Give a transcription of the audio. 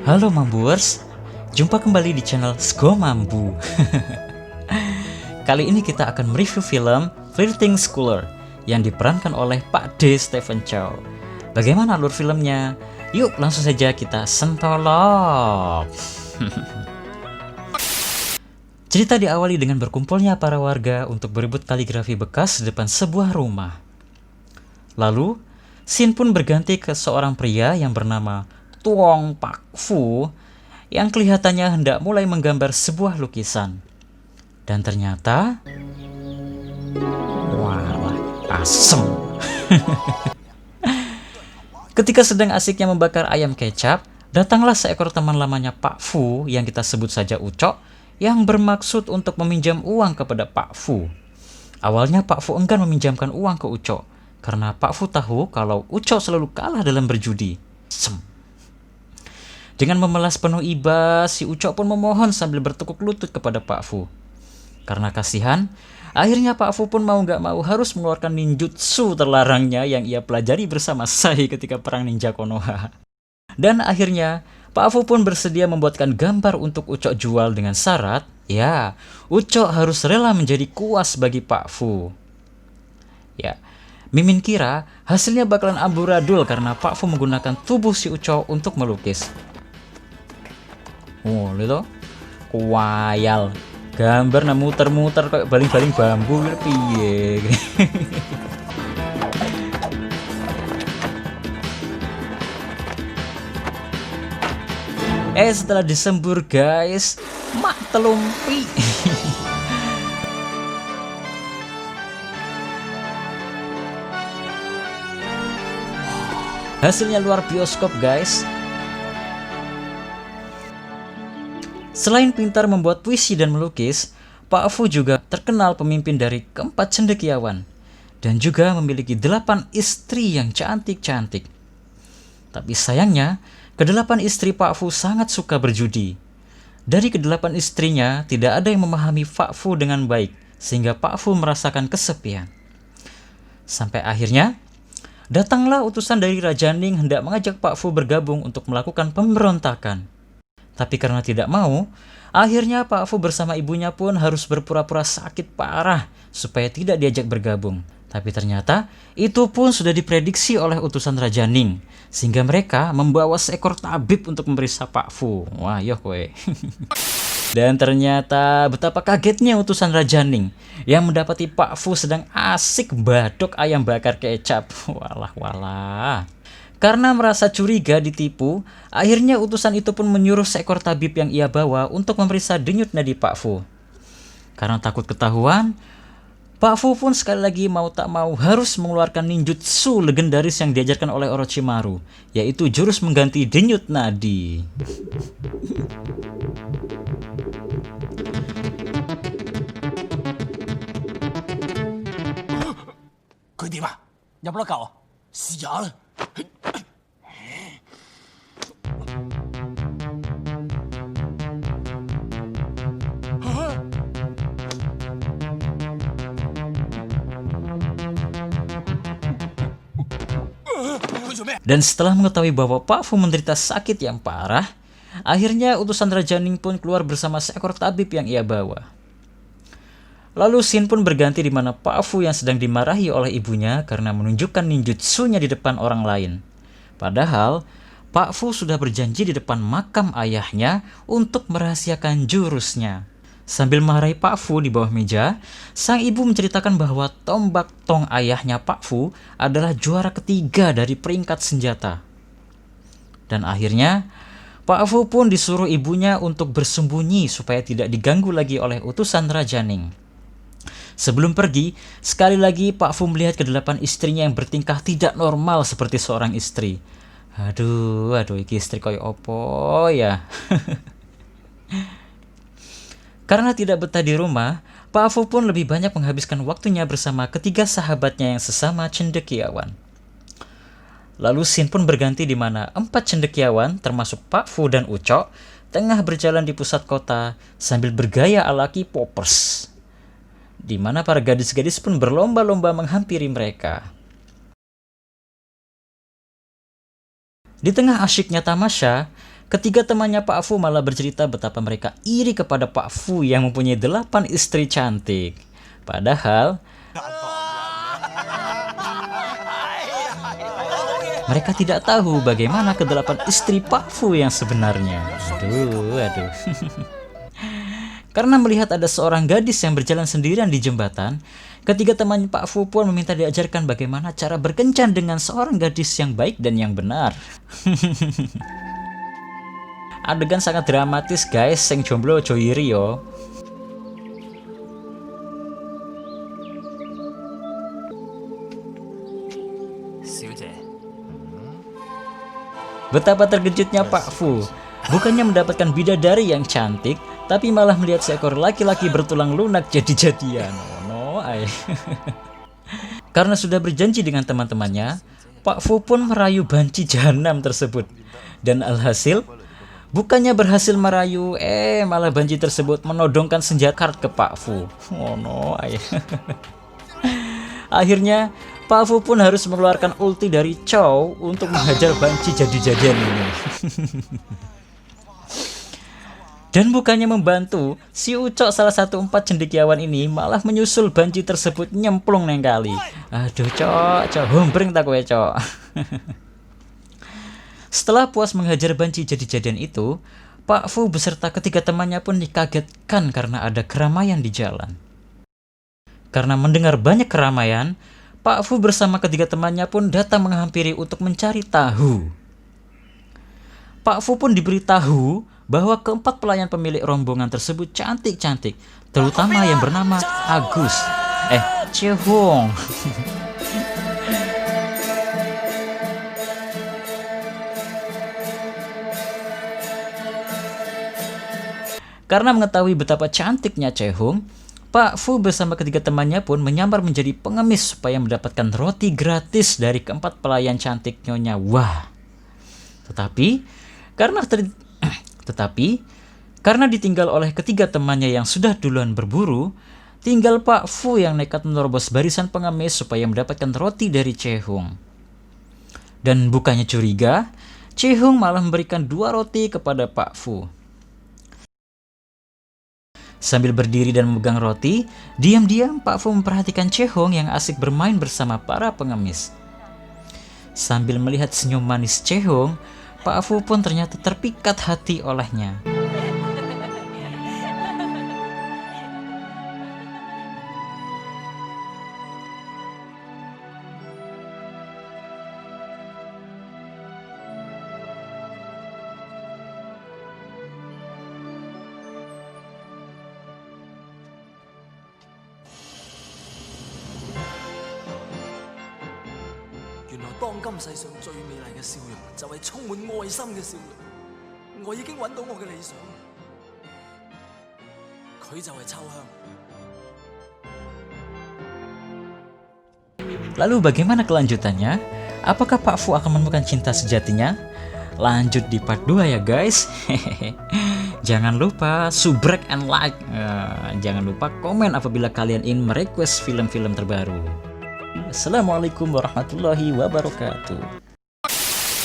Halo Mambuers, jumpa kembali di channel Sgo Mambu. Kali ini kita akan mereview film Flirting Schooler yang diperankan oleh Pak D. Stephen Chow. Bagaimana alur filmnya? Yuk langsung saja kita sentolop. Cerita diawali dengan berkumpulnya para warga untuk berebut kaligrafi bekas di depan sebuah rumah. Lalu, scene pun berganti ke seorang pria yang bernama Tuong Pak Fu yang kelihatannya hendak mulai menggambar sebuah lukisan. Dan ternyata, wah, asem. Ketika sedang asiknya membakar ayam kecap, datanglah seekor teman lamanya Pak Fu yang kita sebut saja Ucok yang bermaksud untuk meminjam uang kepada Pak Fu. Awalnya Pak Fu enggan meminjamkan uang ke Ucok karena Pak Fu tahu kalau Ucok selalu kalah dalam berjudi. Dengan memelas penuh iba, si Ucok pun memohon sambil bertekuk lutut kepada Pak Fu. Karena kasihan, akhirnya Pak Fu pun mau gak mau harus mengeluarkan ninjutsu terlarangnya yang ia pelajari bersama Sai ketika perang ninja Konoha. Dan akhirnya, Pak Fu pun bersedia membuatkan gambar untuk Ucok jual dengan syarat, ya, Ucok harus rela menjadi kuas bagi Pak Fu. Ya, Mimin kira hasilnya bakalan amburadul karena Pak Fu menggunakan tubuh si Ucok untuk melukis. Oh, lihat kuayal. Gambar na muter-muter kayak baling-baling bambu piye. Setelah disembur guys, mak telumpi. Hasilnya luar bioskop guys. Selain pintar membuat puisi dan melukis, Pak Fu juga terkenal pemimpin dari keempat cendekiawan dan juga memiliki 8 istri yang cantik-cantik. Tapi sayangnya, ke-8 istri Pak Fu sangat suka berjudi. Dari ke-8 istrinya, tidak ada yang memahami Pak Fu dengan baik, sehingga Pak Fu merasakan kesepian. Sampai akhirnya, datanglah utusan dari Raja Ning hendak mengajak Pak Fu bergabung untuk melakukan pemberontakan. Tapi karena tidak mau, akhirnya Pak Fu bersama ibunya pun harus berpura-pura sakit parah supaya tidak diajak bergabung. Tapi ternyata itu pun sudah diprediksi oleh utusan Raja Ning, sehingga mereka membawa seekor tabib untuk memeriksa Pak Fu. Wah, yo kowe. Dan ternyata betapa kagetnya utusan Raja Ning yang mendapati Pak Fu sedang asik badok ayam bakar kecap. Walah. Karena merasa curiga ditipu, akhirnya utusan itu pun menyuruh seekor tabib yang ia bawa untuk memeriksa denyut nadi Pak Fu. Karena takut ketahuan, Pak Fu pun sekali lagi mau tak mau harus mengeluarkan ninjutsu legendaris yang diajarkan oleh Orochimaru, yaitu jurus mengganti denyut nadi. Dan setelah mengetahui bahwa Pak Fu menderita sakit yang parah, akhirnya utusan Raja Ning pun keluar bersama seekor tabib yang ia bawa. Lalu scene pun berganti di mana Pak Fu yang sedang dimarahi oleh ibunya karena menunjukkan ninjutsunya di depan orang lain. Padahal, Pak Fu sudah berjanji di depan makam ayahnya untuk merahasiakan jurusnya. Sambil marahi Pak Fu di bawah meja, sang ibu menceritakan bahwa tombak tong ayahnya Pak Fu adalah juara ketiga dari peringkat senjata. Dan akhirnya, Pak Fu pun disuruh ibunya untuk bersembunyi supaya tidak diganggu lagi oleh utusan Raja Ning. Sebelum pergi, sekali lagi Pak Fu melihat ke-8 istrinya yang bertingkah tidak normal seperti seorang istri. Aduh, iki istri koyo opo ya. Karena tidak betah di rumah, Pak Fu pun lebih banyak menghabiskan waktunya bersama ketiga sahabatnya yang sesama cendekiawan. Lalu scene pun berganti di mana 4 cendekiawan termasuk Pak Fu dan Ucok tengah berjalan di pusat kota sambil bergaya ala K-popers, di mana para gadis-gadis pun berlomba-lomba menghampiri mereka. Di tengah asyiknya tamasya, Ketiga temannya Pak Fu malah bercerita betapa mereka iri kepada Pak Fu yang mempunyai 8 istri cantik. Padahal mereka tidak tahu bagaimana ke-8 istri Pak Fu yang sebenarnya. Aduh. Karena melihat ada seorang gadis yang berjalan sendirian di jembatan, ketiga teman Pak Fu pun meminta diajarkan bagaimana cara berkencan dengan seorang gadis yang baik dan yang benar. Adegan sangat dramatis guys, sing jomblo ojo iri yo. Betapa terkejutnya Pak Fu. Bukannya mendapatkan bidadari yang cantik, tapi malah melihat seekor laki-laki bertulang lunak jadi-jadian. Oh no, Karena sudah berjanji dengan teman-temannya, Pak Fu pun merayu banci jahanam tersebut. Dan alhasil, bukannya berhasil merayu, malah banci tersebut menodongkan senjata ke Pak Fu. Oh no, Akhirnya, Pak Fu pun harus mengeluarkan ulti dari Chow untuk menghajar banci jadi-jadian ini. Dan bukannya membantu, si Ucok salah satu 4 cendekiawan ini malah menyusul banci tersebut nyemplung neng kali. Aduh cok, hombreng tak kowe cok. Setelah puas menghajar banci jadi-jadian itu, Pak Fu beserta ketiga temannya pun dikagetkan karena ada keramaian di jalan. Karena mendengar banyak keramaian, Pak Fu bersama ketiga temannya pun datang menghampiri untuk mencari tahu. Pak Fu pun diberitahu bahwa keempat pelayan pemilik rombongan tersebut cantik-cantik, terutama yang bernama Agus. Chehong. Karena mengetahui betapa cantiknya Chehong, Pak Fu bersama ketiga temannya pun menyamar menjadi pengemis supaya mendapatkan roti gratis dari keempat pelayan cantik Nyonya Wah. Tetapi karena ditinggal oleh ketiga temannya yang sudah duluan berburu, tinggal Pak Fu yang nekat menerobos barisan pengemis supaya mendapatkan roti dari Chehong. Dan bukannya curiga, Chehong malah memberikan 2 roti kepada Pak Fu. Sambil berdiri dan memegang roti, diam-diam Pak Fu memperhatikan Chehong yang asik bermain bersama para pengemis. Sambil melihat senyum manis Chehong, Pak Fu pun ternyata terpikat hati olehnya. Lalu bagaimana kelanjutannya? Apakah Pak Fu akan menemukan cinta sejatinya? Lanjut di part 2 ya guys. Jangan lupa subrek and like. Jangan lupa komen apabila kalian ingin merequest film-film terbaru. Assalamualaikum warahmatullahi wabarakatuh.